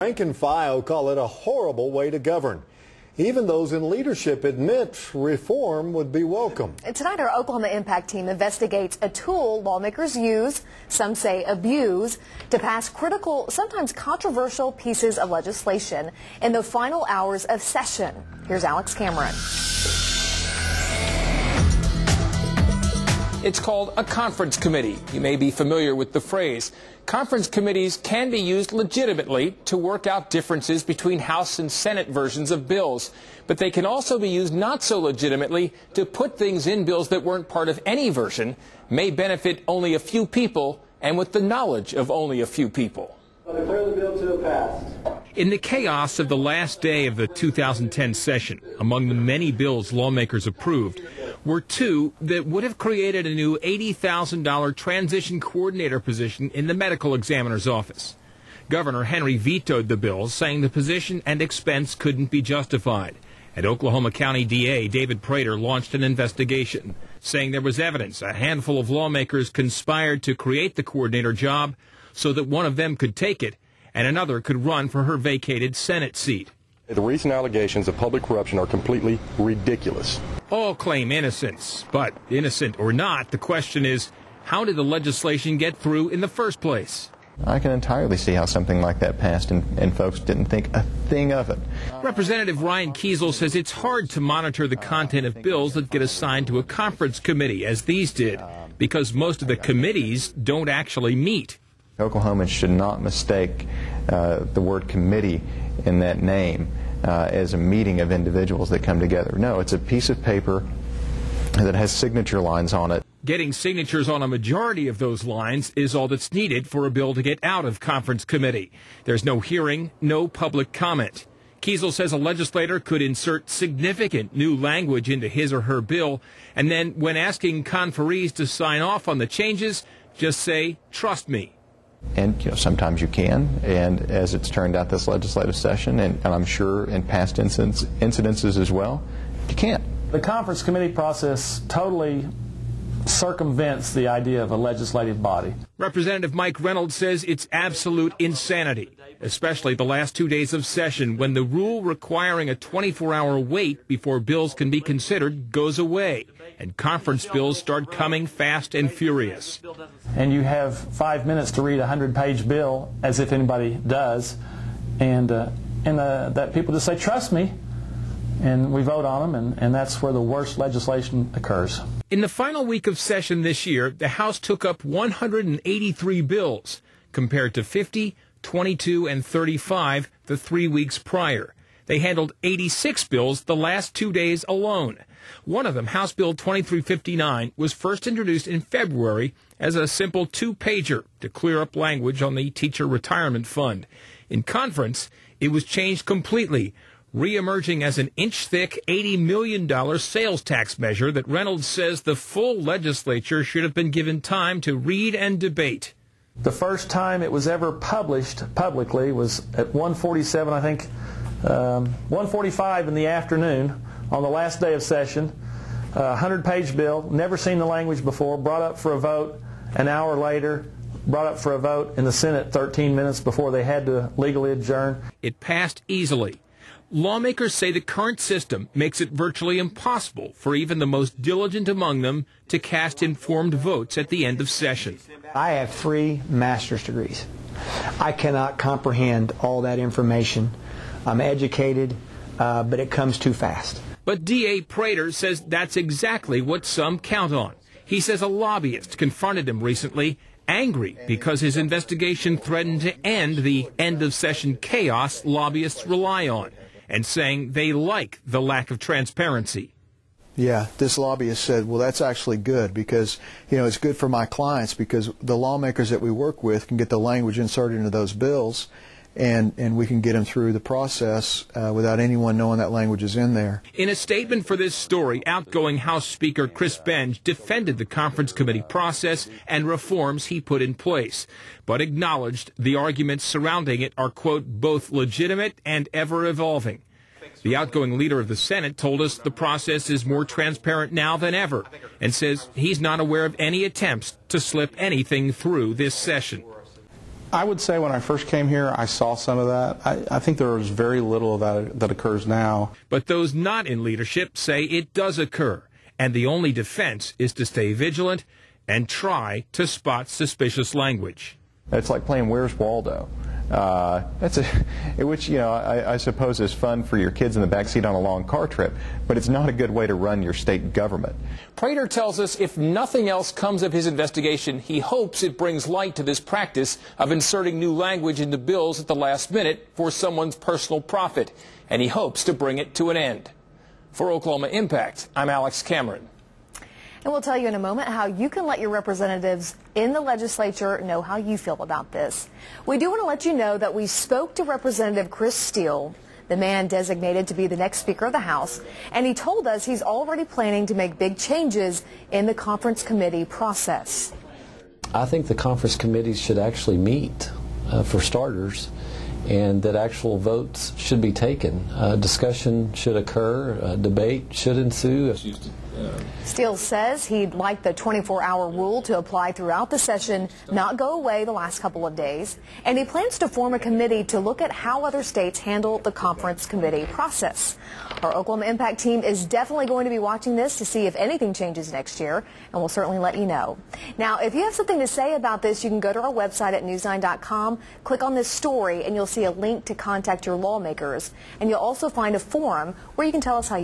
Rank and file call it a horrible way to govern. Even those in leadership admit reform would be welcome. Tonight, our Oklahoma Impact team investigates a tool lawmakers use, some say abuse, to pass critical, sometimes controversial pieces of legislation in the final hours of session. Here's Alex Cameron. It's called a conference committee. You may be familiar with the phrase. Conference committees can be used legitimately to work out differences between House and Senate versions of bills. But they can also be used not so legitimately to put things in bills that weren't part of any version, may benefit only a few people, and with the knowledge of only a few people. I declare the bill to have passed. In the chaos of the last day of the 2010 session, among the many bills lawmakers approved were two that would have created a new $80,000 transition coordinator position in the medical examiner's office. Governor Henry vetoed the bills, saying the position and expense couldn't be justified. And Oklahoma County DA David Prater launched an investigation, saying there was evidence a handful of lawmakers conspired to create the coordinator job so that one of them could take it and another could run for her vacated Senate seat. The recent allegations of public corruption are completely ridiculous. All claim innocence, but innocent or not, the question is, how did the legislation get through in the first place? I can entirely see how something like that passed and folks didn't think a thing of it. Representative Ryan Kiesel says it's hard to monitor the content of bills that get assigned to a conference committee, as these did, because most of the committees don't actually meet. Oklahomans should not mistake the word committee in that name as a meeting of individuals that come together. No, it's a piece of paper that has signature lines on it. Getting signatures on a majority of those lines is all that's needed for a bill to get out of conference committee. There's no hearing, no public comment. Kiesel says a legislator could insert significant new language into his or her bill, and then when asking conferees to sign off on the changes, just say, "Trust me." And sometimes you can, and as it's turned out this legislative session, and I'm sure in past incidences as well, you can't. The conference committee process totally circumvents the idea of a legislative body. Representative Mike Reynolds says it's absolute insanity, especially the last 2 days of session when the rule requiring a 24-hour wait before bills can be considered goes away, and conference bills start coming fast and furious. And you have 5 minutes to read a 100-page bill, as if anybody does, and that people just say, "Trust me," and we vote on them, and that's where the worst legislation occurs. In the final week of session this year, the House took up 183 bills, compared to 50, 22, and 35 the 3 weeks prior. They handled 86 bills the last 2 days alone. One of them, House Bill 2359, was first introduced in February as a simple two-pager to clear up language on the Teacher Retirement Fund. In conference, it was changed completely, re-emerging as an inch-thick $80 million sales tax measure that Reynolds says the full legislature should have been given time to read and debate. The first time it was ever published publicly was at 1:47, I think, 1:45 in the afternoon on the last day of session. A 100-page bill, never seen the language before, brought up for a vote an hour later, brought up for a vote in the Senate 13 minutes before they had to legally adjourn. It passed easily. Lawmakers say the current system makes it virtually impossible for even the most diligent among them to cast informed votes at the end of session. I have 3 master's degrees. I cannot comprehend all that information. I'm educated, but it comes too fast. But D.A. Prater says that's exactly what some count on. He says a lobbyist confronted him recently, angry because his investigation threatened to end the end-of-session chaos lobbyists rely on, and saying they like the lack of transparency. Yeah, this lobbyist said, well, that's actually good because, it's good for my clients because the lawmakers that we work with can get the language inserted into those bills and we can get them through the process without anyone knowing that language is in there. In a statement for this story, outgoing House Speaker Chris Benj defended the conference committee process and reforms he put in place, but acknowledged the arguments surrounding it are, quote, both legitimate and ever-evolving. The outgoing leader of the Senate told us the process is more transparent now than ever and says he's not aware of any attempts to slip anything through this session. I would say when I first came here, I saw some of that. I think there is very little of that occurs now. But those not in leadership say it does occur, and the only defense is to stay vigilant and try to spot suspicious language. It's like playing Where's Waldo. Which, you know, I suppose is fun for your kids in the backseat on a long car trip, but it's not a good way to run your state government. Prater tells us if nothing else comes of his investigation, he hopes it brings light to this practice of inserting new language into bills at the last minute for someone's personal profit, and he hopes to bring it to an end. For Oklahoma Impact, I'm Alex Cameron. And we'll tell you in a moment how you can let your representatives in the legislature know how you feel about this. We do want to let you know that we spoke to Representative Chris Steele, the man designated to be the next Speaker of the House, and he told us he's already planning to make big changes in the conference committee process. I think the conference committees should actually meet, for starters, and that actual votes should be taken. Discussion should occur, debate should ensue. Steele says he'd like the 24-hour rule to apply throughout the session, not go away the last couple of days, and he plans to form a committee to look at how other states handle the conference committee process. Our Oklahoma Impact team is definitely going to be watching this to see if anything changes next year, and we'll certainly let you know. Now, if you have something to say about this, you can go to our website at news9.com, click on this story, and you'll see a link to contact your lawmakers, and you'll also find a forum where you can tell us how you